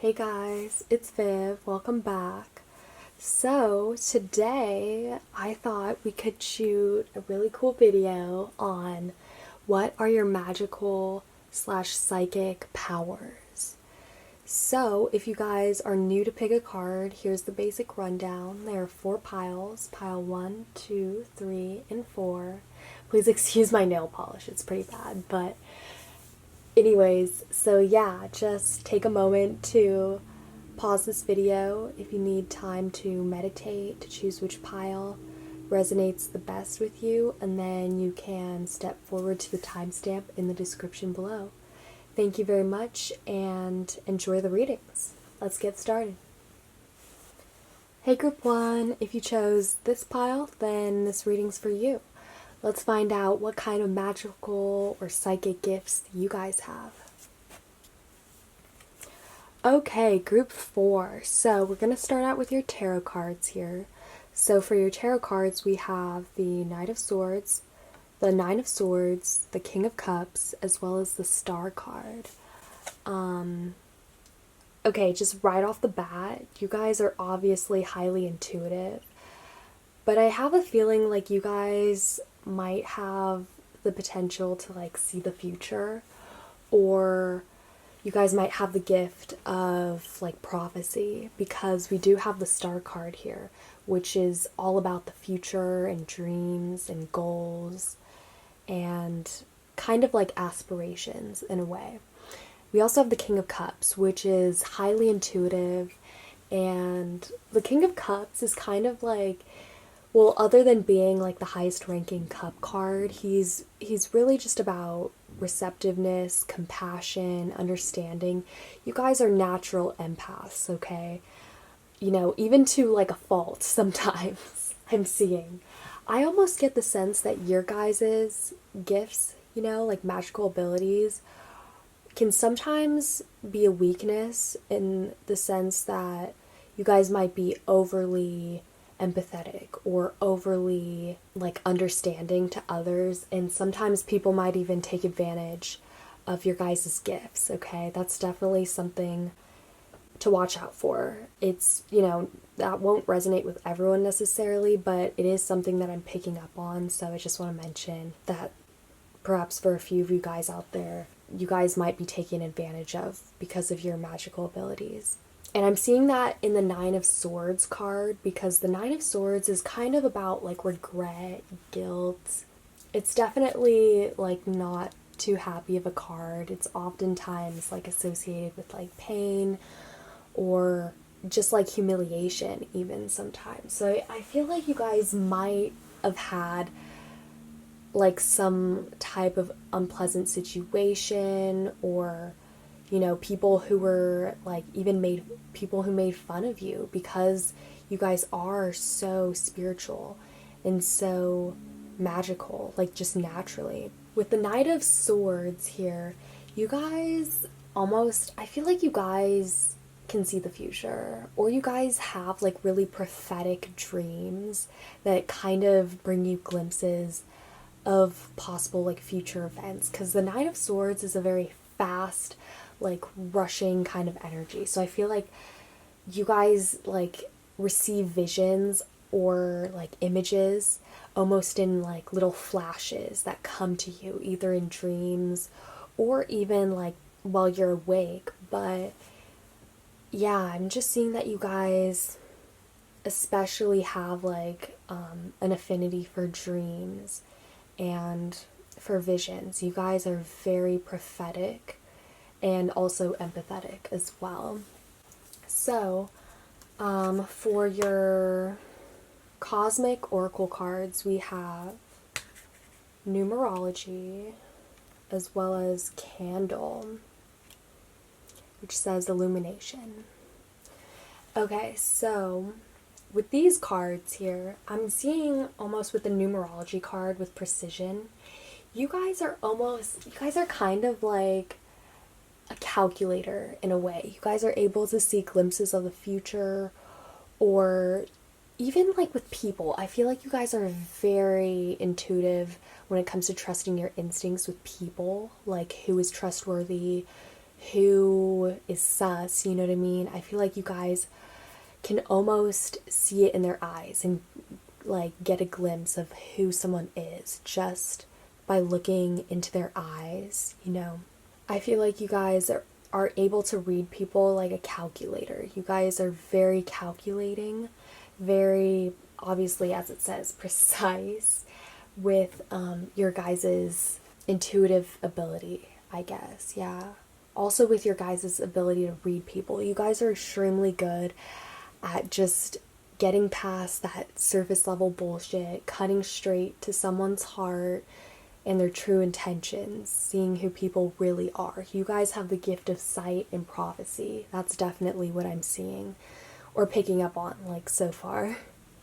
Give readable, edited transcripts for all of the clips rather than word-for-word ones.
Hey guys, it's Viv. Welcome back. So, today I thought we could shoot a really cool video on what are your magical slash psychic powers. So, if you guys are new to pick a card, here's the basic rundown. There are 4 piles, pile 1, 2, 3, and 4. Please excuse my nail polish, it's pretty bad, but anyways, so yeah, just take a moment to pause this video if you need time to meditate, to choose which pile resonates the best with you, and then you can step forward to the timestamp in the description below. Thank you very much and enjoy the readings. Let's get started. Hey Group 1, if you chose this pile, then this reading's for you. Let's find out what kind of magical or psychic gifts you guys have. Okay, Group 4. So we're going to start out with your tarot cards here. So for your tarot cards, we have the Knight of Swords, the Nine of Swords, the King of Cups, as well as the Star card. Okay, just right off the bat, you guys are obviously highly intuitive. But I have a feeling like you guys might have the potential to like see the future, or you guys might have the gift of like prophecy, because we do have the Star card here, which is all about the future and dreams and goals and kind of like aspirations in a way. We also have the King of Cups, which is highly intuitive, and the King of Cups is kind of like, well, other than being like the highest ranking cup card, he's really just about receptiveness, compassion, understanding. You guys are natural empaths, okay? You know, even to like a fault sometimes. I'm seeing. I almost get the sense that your guys' gifts, you know, like magical abilities, can sometimes be a weakness in the sense that you guys might be overly empathetic or overly like understanding to others, and sometimes people might even take advantage of your guys' gifts, okay? That's definitely something to watch out for. It's, you know, that won't resonate with everyone necessarily, but it is something that I'm picking up on, so I just want to mention that perhaps for a few of you guys out there, you guys might be taken advantage of because of your magical abilities. And I'm seeing that in the Nine of Swords card, because the Nine of Swords is kind of about like regret, guilt. It's definitely like not too happy of a card. It's oftentimes like associated with like pain or just like humiliation even sometimes. So I feel like you guys might have had like some type of unpleasant situation, or you know, people who were like even people who made fun of you because you guys are so spiritual and so magical, like just naturally. With the Knight of Swords here, you guys almost, I feel like you guys can see the future, or you guys have like really prophetic dreams that kind of bring you glimpses of possible like future events, because the Knight of Swords is a very fast, like rushing kind of energy. So I feel like you guys like receive visions or like images almost in like little flashes that come to you either in dreams or even like while you're awake. But yeah, I'm just seeing that you guys especially have like an affinity for dreams and for visions. You guys are very prophetic and also empathetic as well. So, for your cosmic oracle cards, we have numerology as well as candle, which says illumination. Okay, so with these cards here, I'm seeing almost with the numerology card with precision, you guys are kind of like a calculator in a way. You guys are able to see glimpses of the future, or even like with people. I feel like you guys are very intuitive when it comes to trusting your instincts with people, like who is trustworthy, who is sus, you know what I mean? I feel like you guys can almost see it in their eyes and like get a glimpse of who someone is just by looking into their eyes, you know. I feel like you guys are able to read people like a calculator. You guys are very calculating, very, obviously, as it says, precise with your guys's intuitive ability, I guess. Yeah. Also with your guys's ability to read people. You guys are extremely good at just getting past that surface level bullshit, cutting straight to someone's heart and their true intentions, seeing who people really are. You guys have the gift of sight and prophecy. That's definitely what I'm seeing or picking up on, like, so far.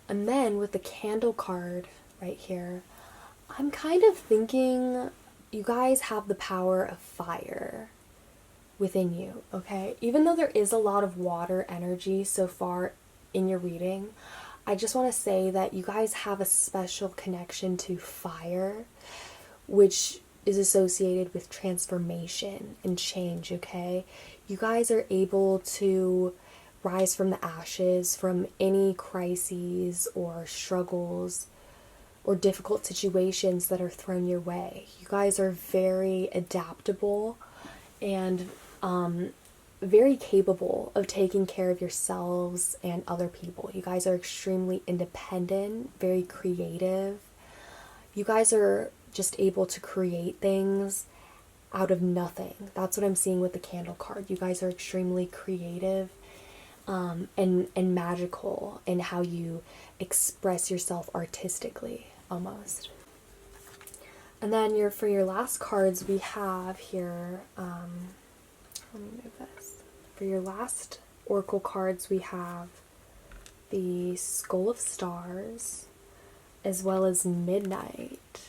And then with the candle card right here, I'm kind of thinking you guys have the power of fire within you, okay? Even though there is a lot of water energy so far in your reading, I just want to say that you guys have a special connection to fire, which is associated with transformation and change, okay? You guys are able to rise from the ashes from any crises or struggles or difficult situations that are thrown your way. You guys are very adaptable and very capable of taking care of yourselves and other people. You guys are extremely independent, very creative. You guys are just able to create things out of nothing. That's what I'm seeing with the candle card. You guys are extremely creative and magical in how you express yourself artistically, almost. And then for your last cards, we have here, let me move this. For your last oracle cards, we have the Skull of Stars, as well as Midnight.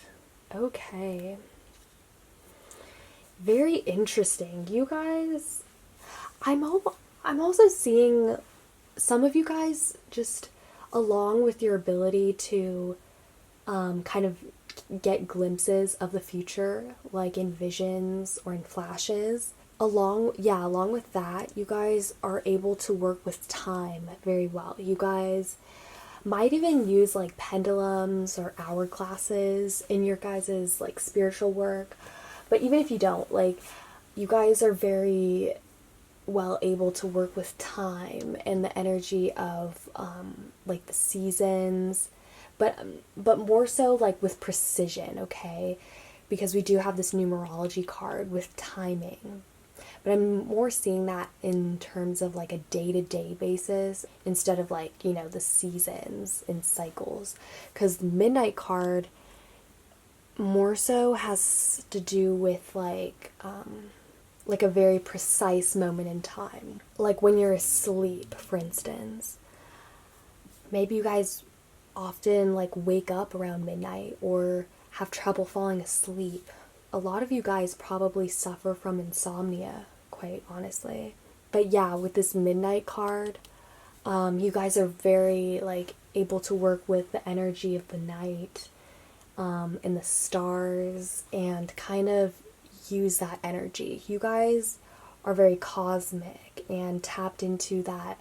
Okay. Very interesting. You guys, I'm also seeing some of you guys just, along with your ability to kind of get glimpses of the future, like in visions or in flashes, along with that, you guys are able to work with time very well. You guys might even use like pendulums or hourglasses in your guys's like spiritual work. But even if you don't, like, you guys are very well able to work with time and the energy of like the seasons, but more so like with precision, okay? Because we do have this numerology card with timing. But I'm more seeing that in terms of like a day-to-day basis instead of like, you know, the seasons and cycles. Because the Midnight card more so has to do with like a very precise moment in time. Like when you're asleep, for instance. Maybe you guys often like wake up around midnight or have trouble falling asleep. A lot of you guys probably suffer from insomnia, quite honestly. But yeah, with this Midnight card, you guys are very like able to work with the energy of the night and the stars and kind of use that energy. You guys are very cosmic and tapped into that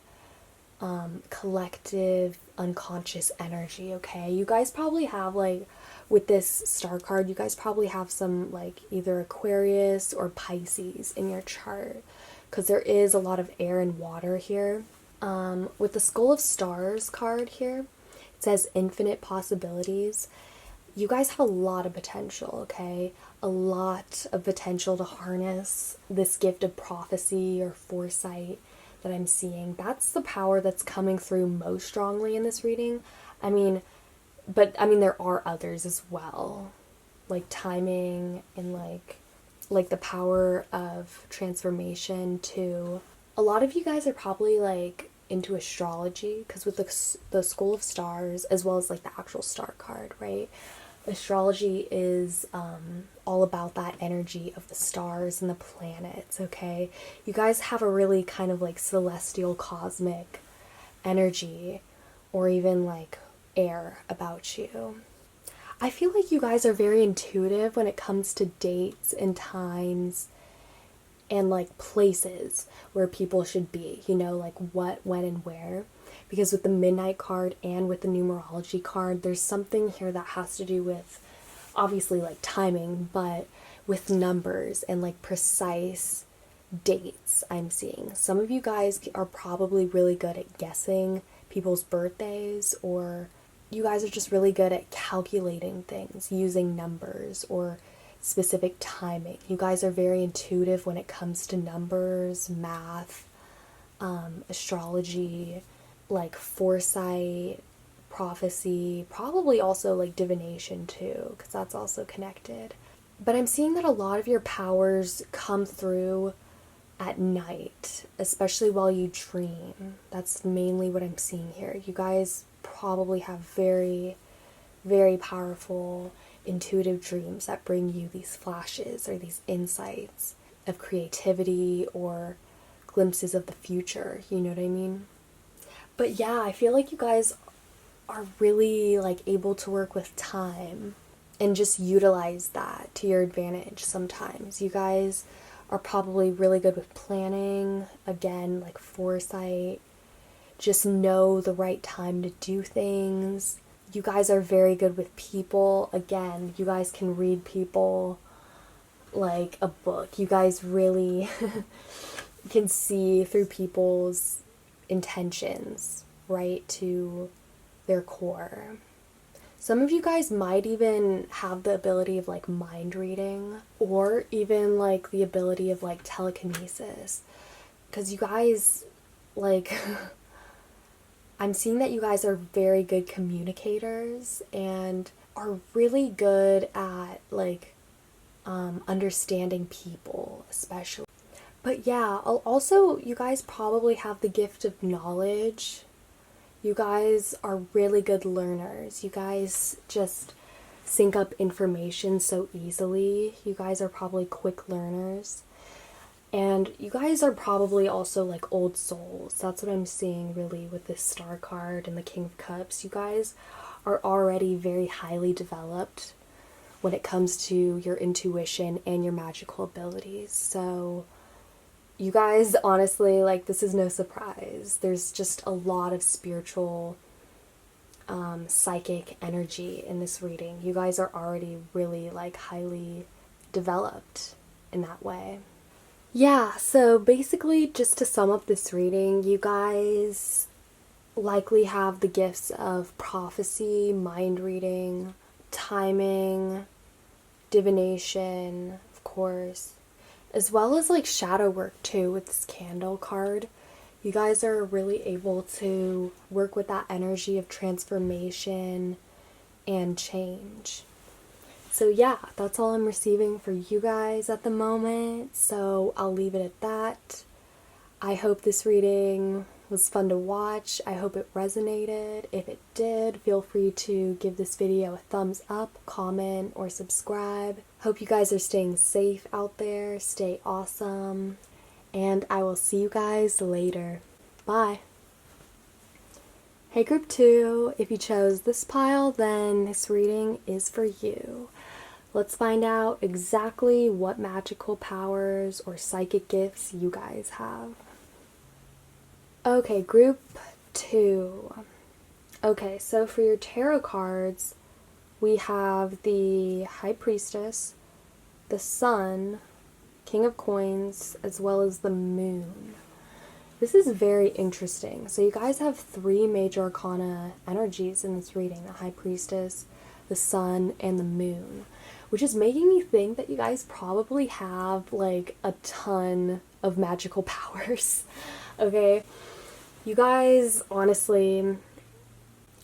collective unconscious energy, okay? You guys probably have like, with this star card, you guys probably have some like either Aquarius or Pisces in your chart because there is a lot of air and water here. With the Skull of Stars card here, it says infinite possibilities. You guys have a lot of potential, okay? A lot of potential to harness this gift of prophecy or foresight that I'm seeing. That's the power that's coming through most strongly in this reading. I mean, there are others as well, like timing and like the power of transformation too. A lot of you guys are probably like into astrology because with the Skull of Stars as well as like the actual star card, right? Astrology is all about that energy of the stars and the planets, okay? You guys have a really kind of like celestial cosmic energy or even like air about you. I feel like you guys are very intuitive when it comes to dates and times and like places where people should be, you know, like what, when, and where. Because with the Midnight card and with the numerology card, there's something here that has to do with obviously like timing, but with numbers and like precise dates. I'm seeing some of you guys are probably really good at guessing people's birthdays, or you guys are just really good at calculating things using numbers or specific timing. You guys are very intuitive when it comes to numbers, math, astrology, like foresight, prophecy, probably also like divination too, because that's also connected. But I'm seeing that a lot of your powers come through at night, especially while you dream. That's mainly what I'm seeing here. You guys probably have very, very powerful intuitive dreams that bring you these flashes or these insights of creativity or glimpses of the future, you know what I mean? But yeah, I feel like you guys are really like able to work with time and just utilize that to your advantage sometimes. You guys are probably really good with planning, again, like foresight, just know the right time to do things. You guys are very good with people. Again, you guys can read people like a book. You guys really can see through people's intentions, right, to their core. Some of you guys might even have the ability of like mind reading, or even like the ability of like telekinesis. Because you guys, like, I'm seeing that you guys are very good communicators and are really good at like understanding people, especially. But yeah, also, you guys probably have the gift of knowledge. You guys are really good learners. You guys just sync up information so easily. You guys are probably quick learners. And you guys are probably also like old souls. That's what I'm seeing really with this Star card and the King of Cups. You guys are already very highly developed when it comes to your intuition and your magical abilities. So you guys, honestly, like, this is no surprise. There's just a lot of spiritual, psychic energy in this reading. You guys are already really, like, highly developed in that way. Yeah, so basically, just to sum up this reading, you guys likely have the gifts of prophecy, mind reading, timing, divination, of course, as well as like shadow work too with this candle card. You guys are really able to work with that energy of transformation and change. So yeah, that's all I'm receiving for you guys at the moment, so I'll leave it at that. I hope this reading was fun to watch. I hope it resonated. If it did, feel free to give this video a thumbs up, comment, or subscribe. Hope you guys are staying safe out there. Stay awesome. And I will see you guys later. Bye. Hey group 2, if you chose this pile, then this reading is for you. Let's find out exactly what magical powers or psychic gifts you guys have. Okay, group 2. Okay, so for your tarot cards, we have the High Priestess, the Sun, King of Coins, as well as the Moon. This is very interesting. So you guys have 3 major arcana energies in this reading, the High Priestess, the Sun, and the Moon, which is making me think that you guys probably have like a ton of magical powers. Okay, you guys, honestly,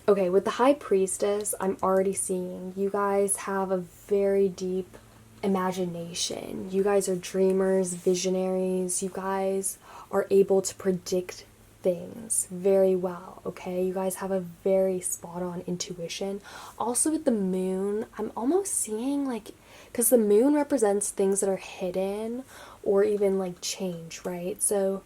okay, with the High Priestess, I'm already seeing you guys have a very deep imagination. You guys are dreamers, visionaries. You guys are able to predict things very well, okay? You guys have a very spot-on intuition. Also with the Moon, I'm almost seeing like, because the Moon represents things that are hidden or even like change, right? So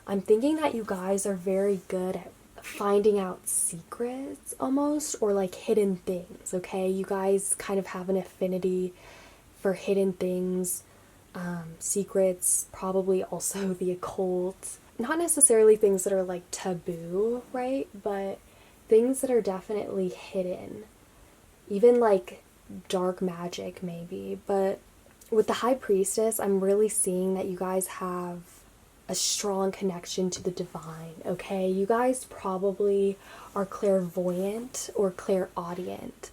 I'm thinking that you guys are very good at finding out secrets almost, or like hidden things, okay? You guys kind of have an affinity for hidden things, secrets, probably also the occult. Not necessarily things that are like taboo, right? But things that are definitely hidden. Even like dark magic, maybe. But with the High Priestess, I'm really seeing that you guys have a strong connection to the divine, okay? You guys probably are clairvoyant or clairaudient,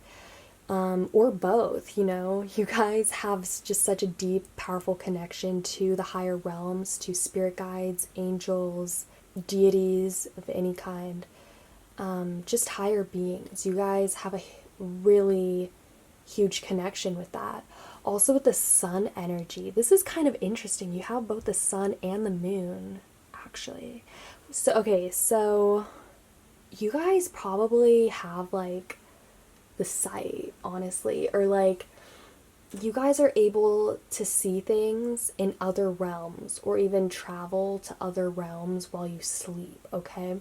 or both, you know? You guys have just such a deep, powerful connection to the higher realms, to spirit guides, angels, deities of any kind, just higher beings. You guys have a really huge connection with that. Also with the sun energy, this is kind of interesting. You have both the sun and the moon, actually. So, okay, so you guys probably have like the sight, honestly, or like you guys are able to see things in other realms or even travel to other realms while you sleep, okay?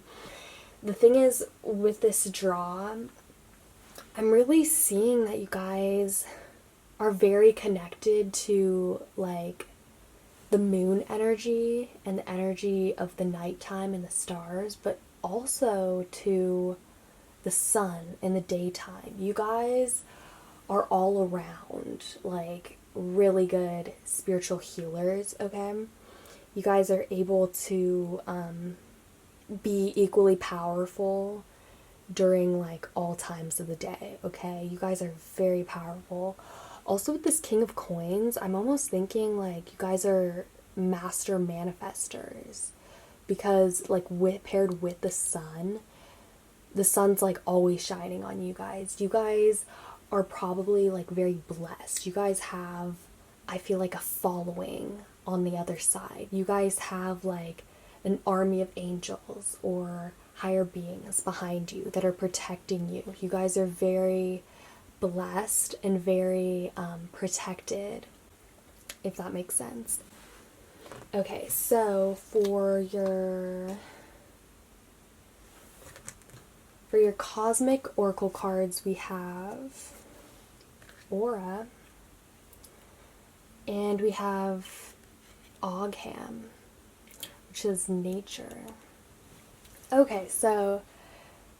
The thing is, with this draw, I'm really seeing that you guys are very connected to like the moon energy and the energy of the nighttime and the stars, but also to the sun in the daytime. You guys are all around like really good spiritual healers, okay? You guys are able to be equally powerful during like all times of the day, okay? You guys are very powerful. Also with this King of Coins, I'm almost thinking like you guys are master manifestors, because like paired with the sun's like always shining on you guys. You guys are probably like very blessed. You guys have, I feel like, a following on the other side. You guys have like an army of angels or higher beings behind you that are protecting you. You guys are very blessed and very protected, if that makes sense. Okay, so for your cosmic oracle cards, we have Aura and we have Ogham, which is nature. Okay, so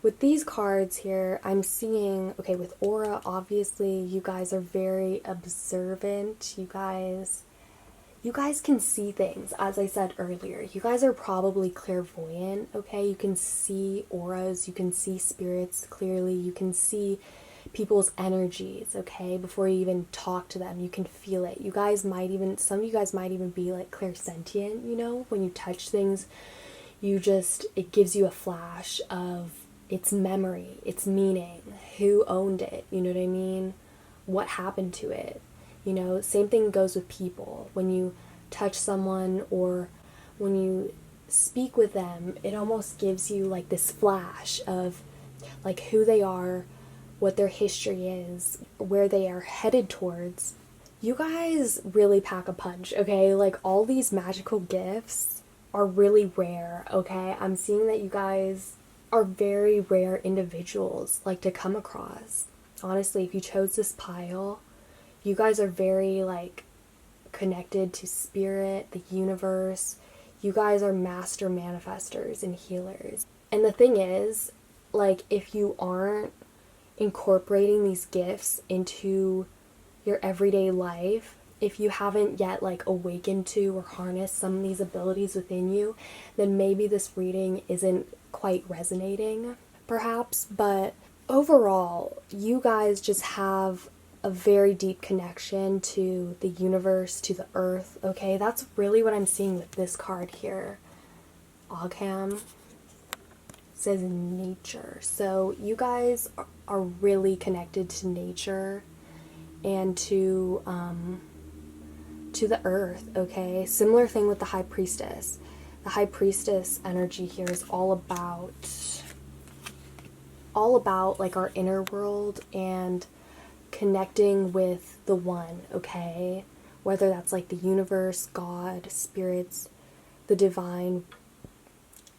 with these cards here, I'm seeing, okay, with Aura, obviously, you guys are very observant. You guys can see things, as I said earlier. You guys are probably clairvoyant, okay? You can see auras, you can see spirits clearly, you can see people's energies, okay? Before you even talk to them, you can feel it. You guys might even, some of you guys might even be like clairsentient, you know? When you touch things, it gives you a flash of its memory, its meaning, who owned it, you know what I mean? What happened to it? You know, same thing goes with people. When you touch someone or when you speak with them, it almost gives you like this flash of like who they are, what their history is, where they are headed towards. You guys really pack a punch, okay? Like all these magical gifts are really rare, okay? I'm seeing that you guys are very rare individuals like to come across. Honestly, if you chose this pile, you guys are very like connected to spirit, the universe. You guys are master manifestors and healers. And the thing is, like, if you aren't incorporating these gifts into your everyday life, if you haven't yet like awakened to or harnessed some of these abilities within you, then maybe this reading isn't quite resonating, perhaps. But overall, you guys just have a very deep connection to the universe, to the earth, okay? That's really what I'm seeing with this card here. Ogham says nature. So you guys are really connected to nature and to the earth, okay? Similar thing with the High Priestess. The High Priestess energy here is all about like our inner world and connecting with the one, okay? Whether that's like the universe, God, spirits, the divine.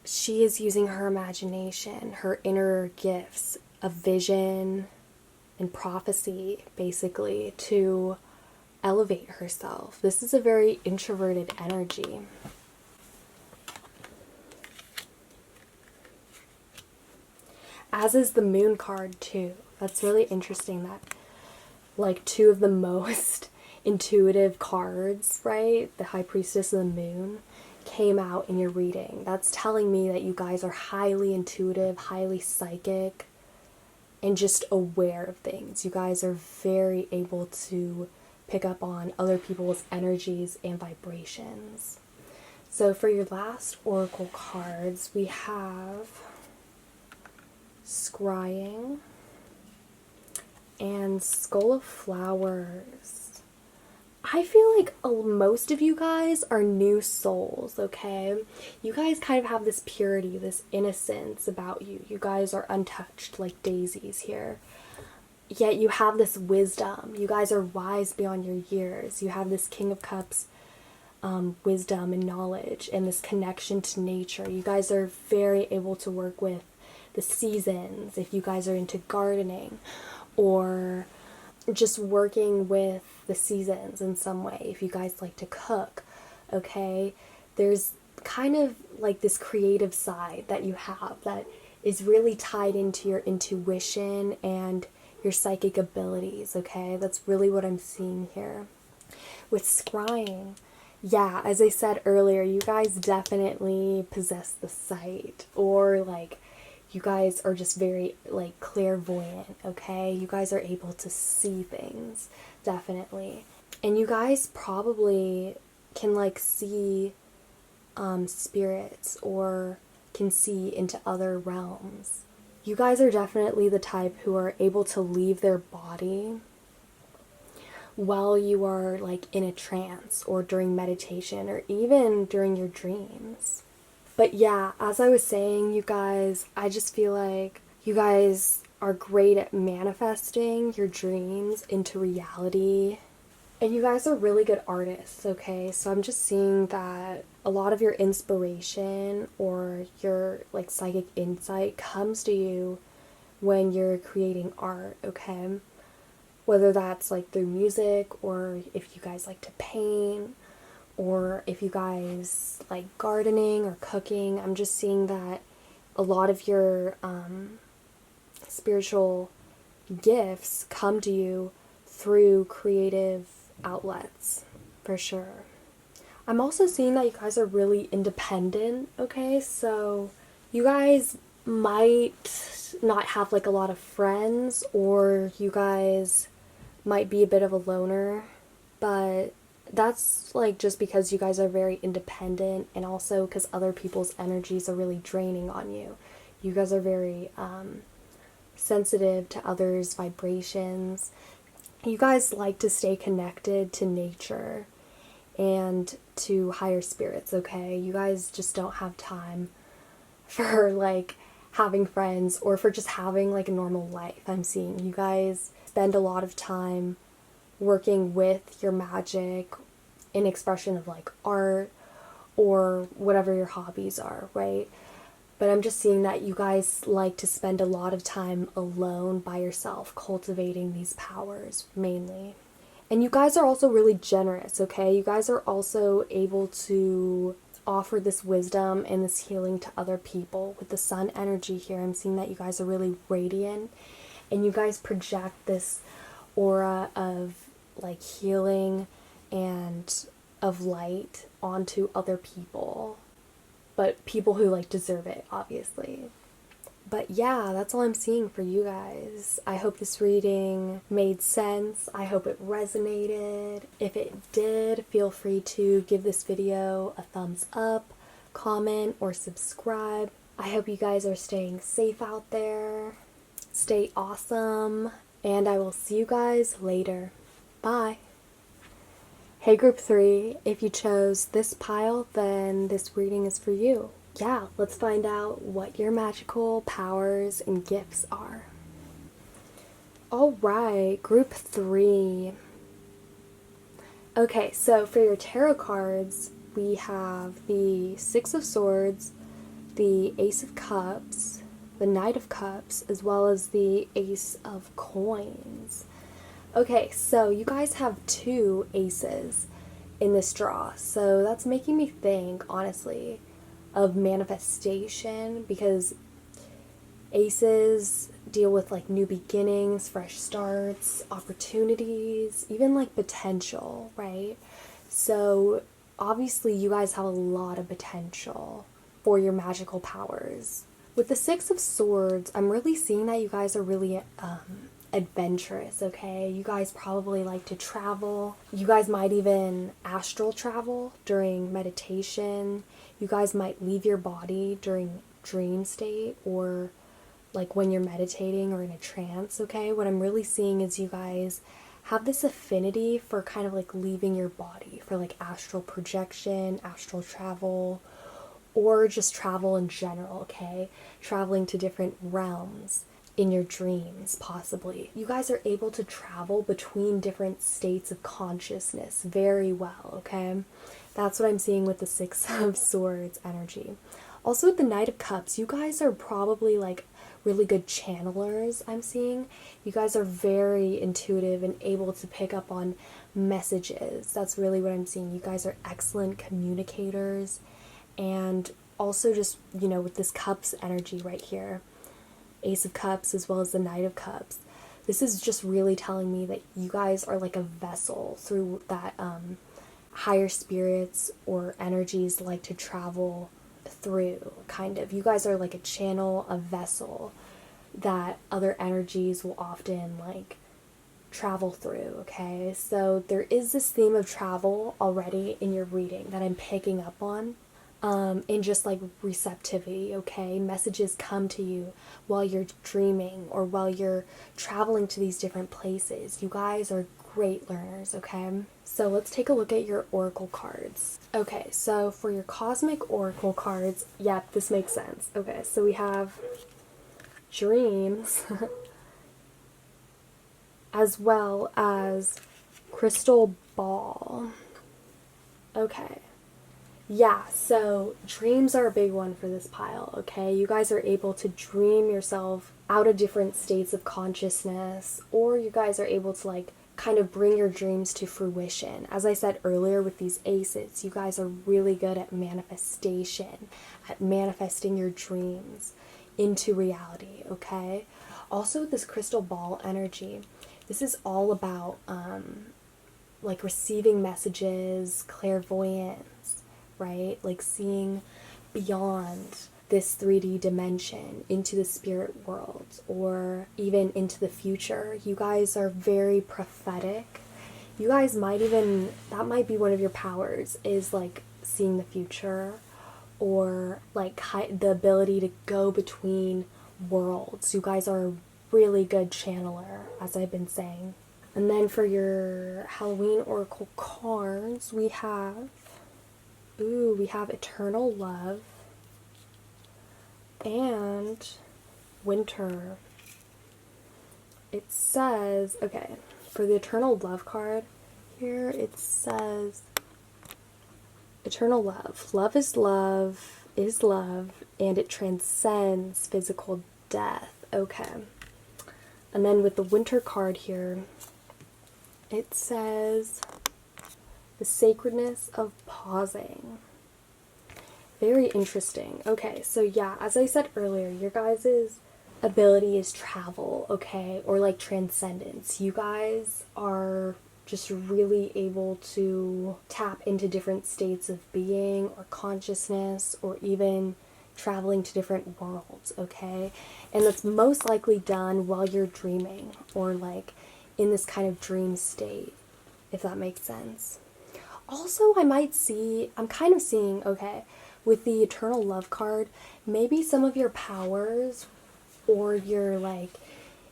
She is using her imagination, her inner gifts of vision and prophecy, basically, to elevate herself. This is a very introverted energy. As is the moon card too. That's really interesting that like two of the most intuitive cards, right? The High Priestess and the Moon came out in your reading. That's telling me that you guys are highly intuitive, highly psychic, and just aware of things. You guys are very able to pick up on other people's energies and vibrations. So for your last oracle cards, we have Scrying and Skull of Flowers. I feel like most of you guys are new souls, okay? You guys kind of have this purity, this innocence about you. You guys are untouched like daisies here. Yet you have this wisdom. You guys are wise beyond your years. You have this King of Cups wisdom and knowledge and this connection to nature. You guys are very able to work with the seasons if you guys are into gardening, or just working with the seasons in some way if you guys like to cook, okay? There's kind of like this creative side that you have that is really tied into your intuition and your psychic abilities, okay? That's really what I'm seeing here. With scrying, yeah, as I said earlier, you guys definitely possess the sight, or like you guys are just very like clairvoyant, okay? You guys are able to see things, definitely. And you guys probably can like see spirits, or can see into other realms. You guys are definitely the type who are able to leave their body while you are like in a trance, or during meditation, or even during your dreams. But yeah, as I was saying, you guys, I just feel like you guys are great at manifesting your dreams into reality. And you guys are really good artists, okay? So I'm just seeing that a lot of your inspiration or your like psychic insight comes to you when you're creating art, okay? Whether that's like through music, or if you guys like to paint, or if you guys like gardening or cooking. I'm just seeing that a lot of your spiritual gifts come to you through creative outlets, for sure. I'm also seeing that you guys are really independent, okay? So you guys might not have like a lot of friends, or you guys might be a bit of a loner, but that's like just because you guys are very independent, and also because other people's energies are really draining on you. You guys are very sensitive to others' vibrations. You guys like to stay connected to nature and to higher spirits, okay? You guys just don't have time for like having friends, or for just having like a normal life. I'm seeing you guys spend a lot of time working with your magic in expression of like art, or whatever your hobbies are, right? But I'm just seeing that you guys like to spend a lot of time alone by yourself, cultivating these powers mainly. And you guys are also really generous, okay? You guys are also able to offer this wisdom and this healing to other people. With the sun energy here, I'm seeing that you guys are really radiant, and you guys project this aura of like healing and of light onto other people, but people who like deserve it, obviously. But yeah, that's all I'm seeing for you guys. I hope this reading made sense. I hope it resonated. If it did, feel free to give this video a thumbs up, comment, or subscribe. I hope you guys are staying safe out there. Stay awesome, and I will see you guys later. Bye. Hey Group 3, if you chose this pile, then this reading is for you. Yeah, let's find out what your magical powers and gifts are. Alright, Group 3. Okay, so for your tarot cards, we have the Six of Swords, the Ace of Cups, the Knight of Cups, as well as the Ace of Coins. Okay, so you guys have two aces in this draw. So that's making me think, honestly, of manifestation, because aces deal with like new beginnings, fresh starts, opportunities, even like potential, right? So obviously, you guys have a lot of potential for your magical powers. With the Six of Swords, I'm really seeing that you guys are really adventurous, okay? You guys probably like to travel. You guys might even astral travel during meditation. You guys might leave your body during dream state or like when you're meditating or in a trance, okay? What I'm really seeing is you guys have this affinity for kind of like leaving your body, for like astral projection, astral travel, or just travel in general, okay? Traveling to different realms in your dreams, possibly. You guys are able to travel between different states of consciousness very well, okay? That's what I'm seeing with the Six of Swords energy. Also, with the Knight of Cups, you guys are probably like really good channelers, I'm seeing. You guys are very intuitive and able to pick up on messages. That's really what I'm seeing. You guys are excellent communicators. And also just, you know, with this Cups energy right here, Ace of Cups as well as the Knight of Cups, this is just really telling me that you guys are like a vessel through that higher spirits or energies like to travel through, kind of. You guys are like a channel, a vessel that other energies will often like travel through, okay? So there is this theme of travel already in your reading that I'm picking up on. In just like receptivity, okay? Messages come to you while you're dreaming or while you're traveling to these different places. You guys are great learners, okay? So let's take a look at your oracle cards. Okay, so for your cosmic oracle cards, yep, this makes sense. Okay, so we have dreams as well as crystal ball. Okay. Yeah, so dreams are a big one for this pile, okay? You guys are able to dream yourself out of different states of consciousness, or you guys are able to like kind of bring your dreams to fruition. As I said earlier with these aces, you guys are really good at manifestation, at manifesting your dreams into reality, okay? Also with this crystal ball energy, this is all about like receiving messages, clairvoyance, right? Like seeing beyond this 3D dimension into the spirit world or even into the future. You guys are very prophetic. You guys might even, that might be one of your powers, is like seeing the future or like the ability to go between worlds. You guys are a really good channeler, as I've been saying. And then for your Halloween oracle cards, we have Eternal Love and Winter. It says, okay, for the Eternal Love card here, it says Eternal Love. Love, and it transcends physical death. Okay. And then with the Winter card here, it says the sacredness of pausing. Very interesting. Okay, so yeah, as I said earlier, your guys' ability is travel, okay, or like transcendence. You guys are just really able to tap into different states of being or consciousness or even traveling to different worlds, okay? And that's most likely done while you're dreaming or like in this kind of dream state, if that makes sense. Also, I'm kind of seeing, okay, with the Eternal Love card, maybe some of your powers or your like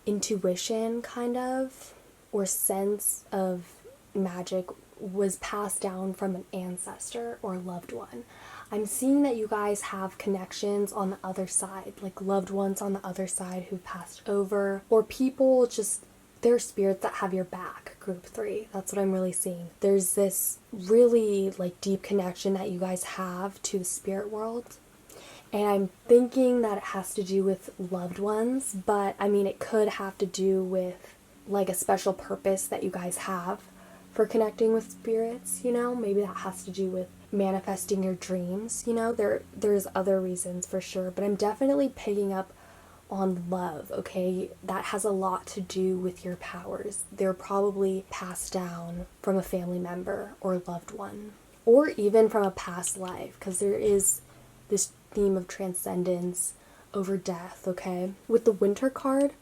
intuition kind of or sense of magic was passed down from an ancestor or loved one. I'm seeing that you guys have connections on the other side, like loved ones on the other side who passed over, or people just, they're spirits that have your back, group 3. That's what I'm really seeing. There's this really like deep connection that you guys have to the spirit world. And I'm thinking that it has to do with loved ones, but I mean, it could have to do with like a special purpose that you guys have for connecting with spirits, you know? Maybe that has to do with manifesting your dreams, you know? There's other reasons for sure, but I'm definitely picking up on love, okay? That has a lot to do with your powers. They're probably passed down from a family member or loved one, or even from a past life, because there is this theme of transcendence over death, okay? With the Winter card,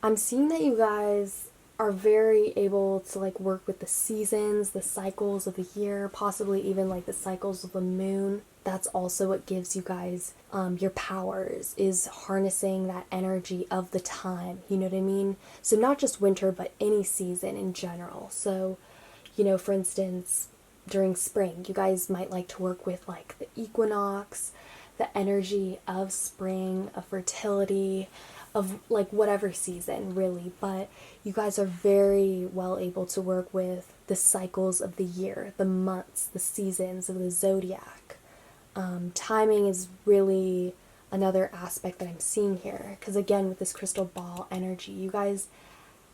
I'm seeing that you guys are very able to like work with the seasons, the cycles of the year, possibly even like the cycles of the moon. That's also what gives you guys your powers, is harnessing that energy of the time, you know what I mean? So not just winter, but any season in general. So, you know, for instance, during spring, you guys might like to work with like the equinox, the energy of spring, of fertility, of like whatever season really, but you guys are very well able to work with the cycles of the year, the months, the seasons of the zodiac. Timing is really another aspect that I'm seeing here, because again, with this crystal ball energy, you guys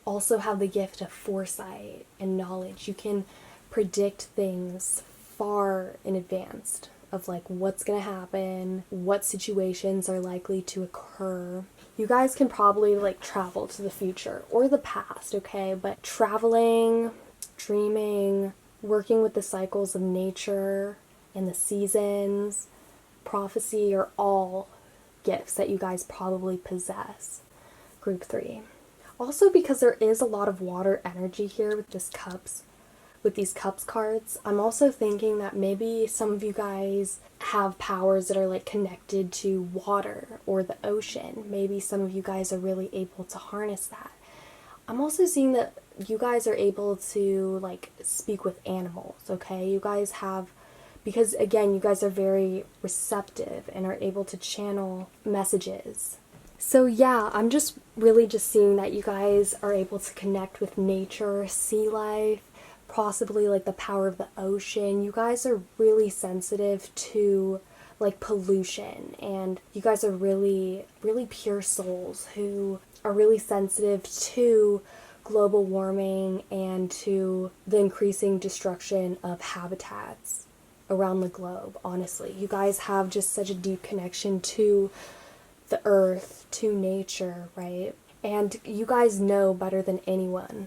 also have the gift of foresight and knowledge. You can predict things far in advance of like what's gonna happen, what situations are likely to occur. You guys can probably like travel to the future or the past, okay? But traveling, dreaming, working with the cycles of nature and the seasons, prophecy are all gifts that you guys probably possess. Group 3. Also, because there is a lot of water energy here with this cups, with these cups cards, I'm also thinking that maybe some of you guys have powers that are like connected to water or the ocean. Maybe some of you guys are really able to harness that. I'm also seeing that you guys are able to like speak with animals, okay? You guys have, because again, you guys are very receptive and are able to channel messages. So yeah, I'm just really just seeing that you guys are able to connect with nature, sea life, possibly like the power of the ocean. You guys are really sensitive to like pollution, and you guys are really, really pure souls who are really sensitive to global warming and to the increasing destruction of habitats around the globe. Honestly, you guys have just such a deep connection to the earth, to nature, right? And you guys know better than anyone,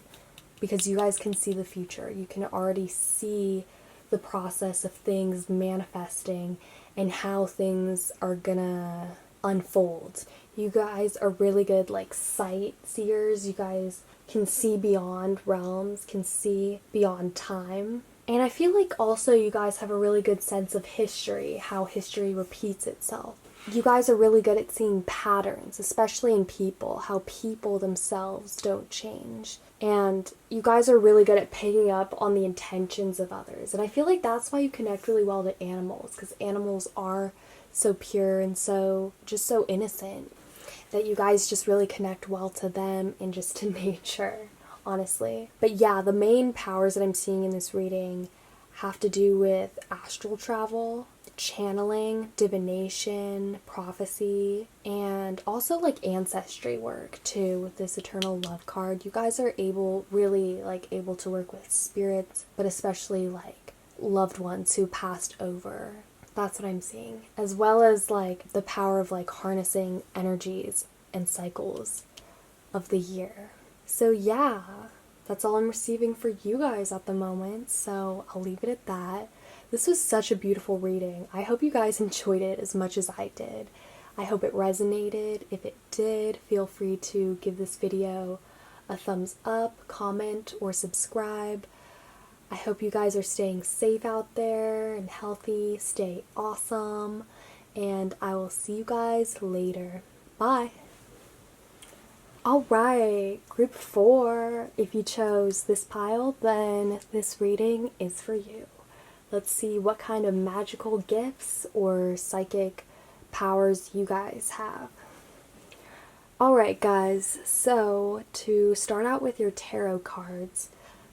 because you guys can see the future. You can already see the process of things manifesting and how things are gonna unfold. You guys are really good like sightseers. You guys can see beyond realms, can see beyond time. And I feel like also you guys have a really good sense of history, how history repeats itself. You guys are really good at seeing patterns, especially in people, how people themselves don't change. And you guys are really good at picking up on the intentions of others. And I feel like that's why you connect really well to animals, because animals are so pure and so innocent, that you guys just really connect well to them and just to nature, honestly. But yeah, the main powers that I'm seeing in this reading have to do with astral travel, channeling, divination, prophecy, and also like ancestry work too with this eternal love card. You guys are really able to work with spirits, but especially like loved ones who passed over. That's what I'm seeing. As well as like the power of like harnessing energies and cycles of the year. So yeah, that's all I'm receiving for you guys at the moment. So I'll leave it at that. This was such a beautiful reading. I hope you guys enjoyed it as much as I did. I hope it resonated. If it did, feel free to give this video a thumbs up, comment, or subscribe. I hope you guys are staying safe out there and healthy. Stay awesome. And I will see you guys later. Bye. Alright, group 4. If you chose this pile, then this reading is for you. Let's see what kind of magical gifts or psychic powers you guys have. Alright guys, so to start out with your tarot cards,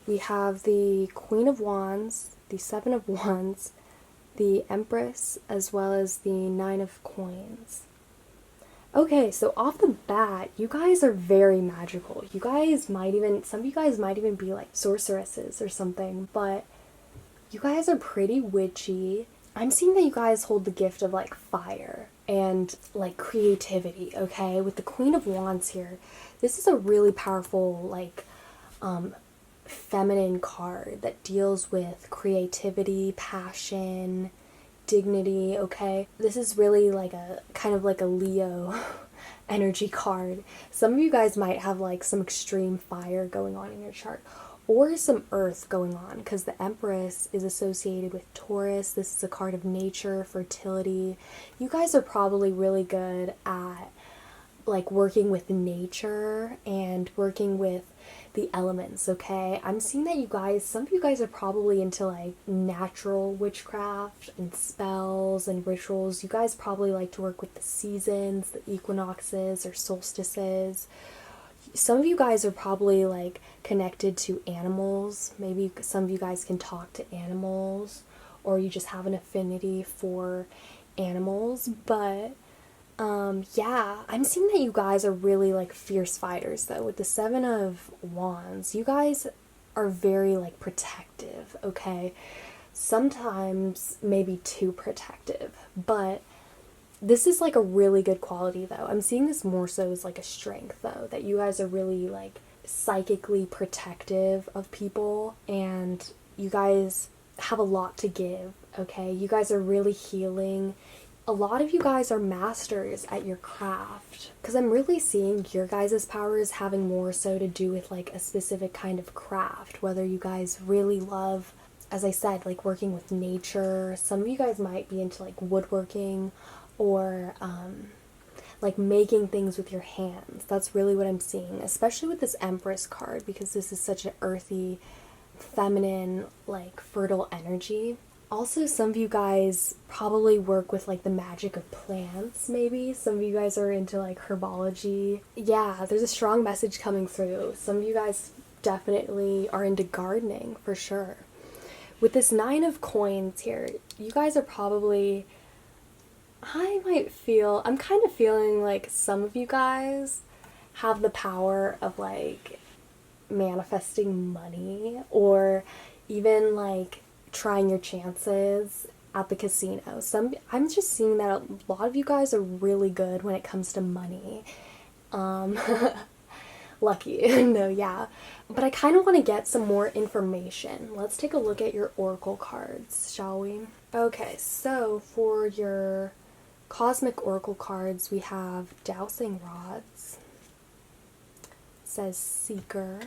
we have the Queen of Wands, the Seven of Wands, the Empress, as well as the Nine of Coins. Okay, so off the bat, you guys are very magical. You guys might even, some of you guys might even be like sorceresses or something, but you guys are pretty witchy. I'm seeing that you guys hold the gift of like fire and like creativity, okay? With the Queen of Wands here, this is a really powerful, like, feminine card that deals with creativity, passion, dignity, okay? This is really like a kind of like a Leo energy card. Some of you guys might have like some extreme fire going on in your chart or some earth going on because the Empress is associated with Taurus. This is a card of nature, fertility. You guys are probably really good at like working with nature and working with the elements, okay? I'm seeing that you guys, some of you guys are probably into like natural witchcraft and spells and rituals. You guys probably like to work with the seasons, the equinoxes or solstices. Some of you guys are probably like connected to animals. Maybe some of you guys can talk to animals or you just have an affinity for animals, but yeah, I'm seeing that you guys are really like fierce fighters though. With the Seven of Wands, you guys are very like protective, okay? Sometimes maybe too protective, but this is like a really good quality though. I'm seeing this more so as like a strength though, that you guys are really like psychically protective of people and you guys have a lot to give, okay? You guys are really healing. A lot of you guys are masters at your craft because I'm really seeing your guys' powers having more so to do with like a specific kind of craft, whether you guys really love, as I said, like working with nature. Some of you guys might be into like woodworking or like making things with your hands. That's really what I'm seeing, especially with this Empress card because this is such an earthy, feminine, like fertile energy. Also, some of you guys probably work with like the magic of plants, maybe. Some of you guys are into like herbology. Yeah, there's a strong message coming through. Some of you guys definitely are into gardening for sure. With this Nine of Coins here, you guys are probably, I'm kind of feeling like some of you guys have the power of like manifesting money or even like trying your chances at the casino. I'm just seeing that a lot of you guys are really good when it comes to money. Um lucky. No, yeah. But I kind of want to get some more information. Let's take a look at your oracle cards, shall we? Okay, so for your cosmic oracle cards, we have dowsing rods. It says seeker.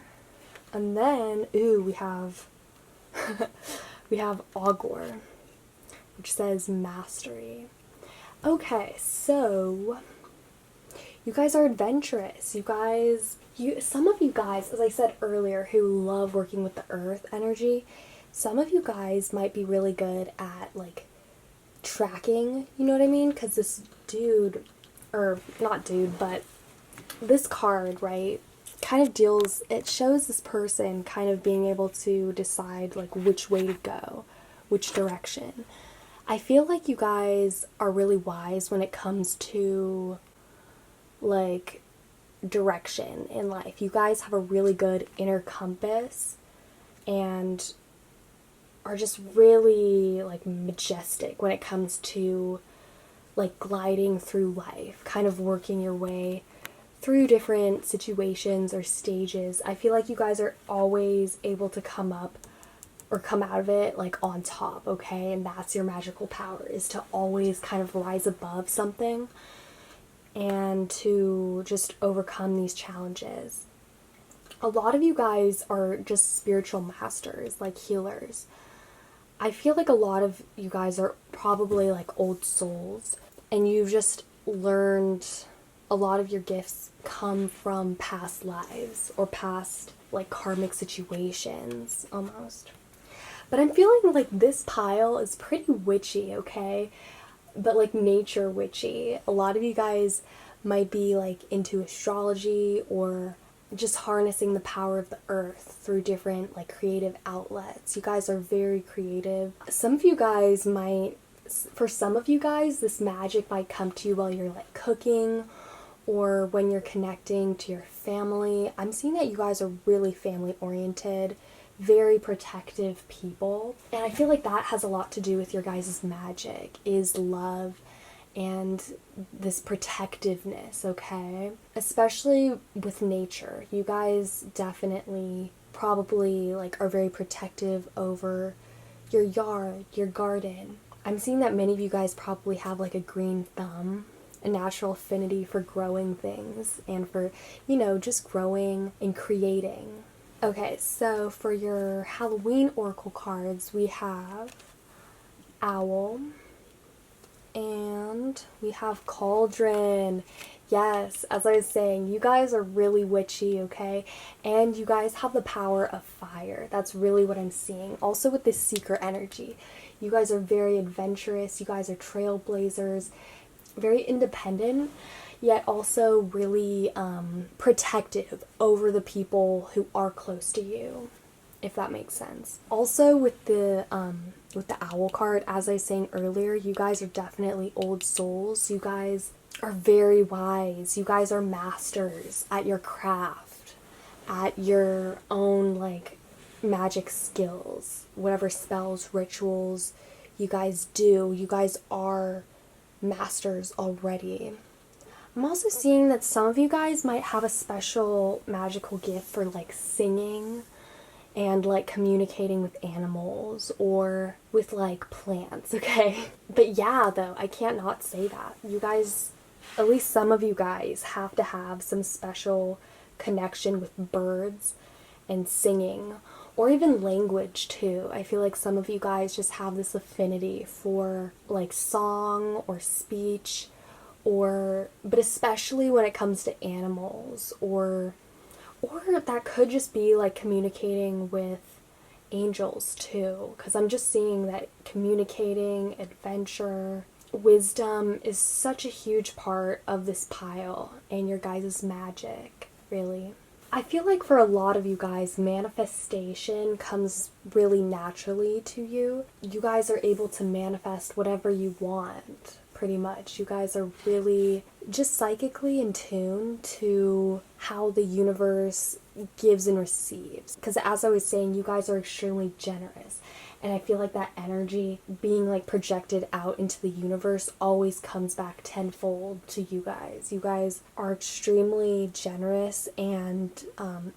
And then, ooh, we have we have Augur, which says mastery. Okay, so you guys are adventurous. Some of you guys, as I said earlier, who love working with the earth energy, some of you guys might be really good at like tracking, you know what I mean? Because this dude, or not dude, but this card, right, kind of it shows this person kind of being able to decide like which way to go, which direction. I feel like you guys are really wise when it comes to like direction in life. You guys have a really good inner compass and are just really like majestic when it comes to like gliding through life, kind of working your way through different situations or stages. I feel like you guys are always able to come up or come out of it like on top, okay? And that's your magical power, is to always kind of rise above something and to just overcome these challenges. A lot of you guys are just spiritual masters, like healers. I feel like a lot of you guys are probably like old souls and you've just learned a lot of your gifts come from past lives or past like karmic situations almost. But I'm feeling like this pile is pretty witchy, okay? But like nature witchy. A lot of you guys might be like into astrology or just harnessing the power of the earth through different like creative outlets. You guys are very creative. For some of you guys, this magic might come to you while you're like cooking or when you're connecting to your family. I'm seeing that you guys are really family oriented, very protective people. And I feel like that has a lot to do with your guys' magic, is love and this protectiveness, okay? Especially with nature. You guys definitely probably like are very protective over your yard, your garden. I'm seeing that many of you guys probably have like a green thumb, a natural affinity for growing things and for, you know, just growing and creating. Okay, so for your Halloween oracle cards, we have Owl and we have Cauldron. Yes, as I was saying, you guys are really witchy, okay? And you guys have the power of fire. That's really what I'm seeing. Also with this seeker energy, you guys are very adventurous. You guys are trailblazers, very independent, yet also really protective over the people who are close to you, if that makes sense. Also with the owl card, as I was saying earlier, you guys are definitely old souls. You guys are very wise. You guys are masters at your craft, at your own like magic skills, whatever spells, rituals you guys do. You guys are masters already. I'm also seeing that some of you guys might have a special magical gift for like singing and like communicating with animals or with like plants, okay? But yeah, though, I can't not say that. You guys, at least some of you guys, have to have some special connection with birds and singing, or even language too. I feel like some of you guys just have this affinity for like song or speech, but especially when it comes to animals, or that could just be like communicating with angels too, because I'm just seeing that communicating, adventure, wisdom is such a huge part of this pile and your guys' magic, really. I feel like for a lot of you guys, manifestation comes really naturally to you. You guys are able to manifest whatever you want, pretty much. You guys are really just psychically in tune to how the universe gives and receives. Because as I was saying, you guys are extremely generous. And I feel like that energy being like projected out into the universe always comes back tenfold to you guys. You guys are extremely generous and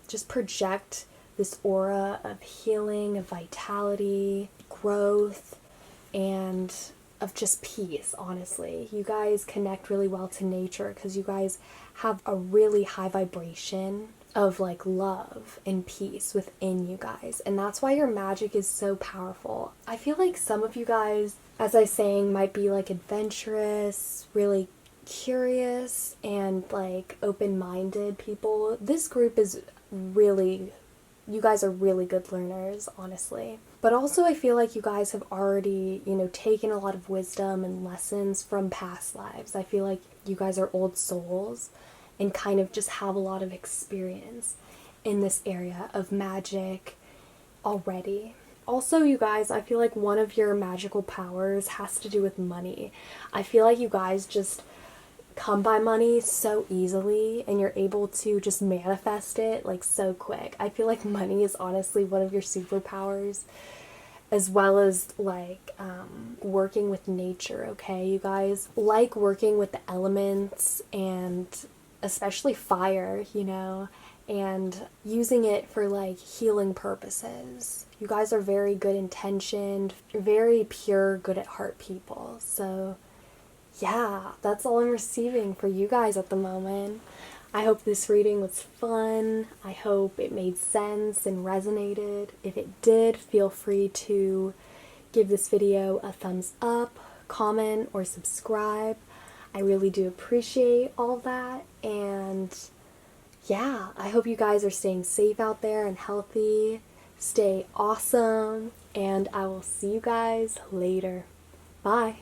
just project this aura of healing, of vitality, growth, and of just peace, honestly. You guys connect really well to nature because you guys have a really high vibration of like love and peace within you guys, and that's why your magic is so powerful. I feel like some of you guys, as I was saying, might be like adventurous, really curious, and like open-minded people. This group is really, you guys are really good learners, honestly. But also I feel like you guys have already, you know, taken a lot of wisdom and lessons from past lives. I feel like you guys are old souls and kind of just have a lot of experience in this area of magic already. Also, you guys, I feel like one of your magical powers has to do with money. I feel like you guys just come by money so easily and you're able to just manifest it like so quick. I feel like money is honestly one of your superpowers, as well as like working with nature, okay? You guys like working with the elements, and especially fire, you know, and using it for like healing purposes. You guys are very good intentioned, very pure, good at heart people. So yeah, that's all I'm receiving for you guys at the moment. I hope this reading was fun. I hope it made sense and resonated. If it did, feel free to give this video a thumbs up, comment, or subscribe. I really do appreciate all that. And yeah, I hope you guys are staying safe out there and healthy. Stay awesome, and I will see you guys later. Bye.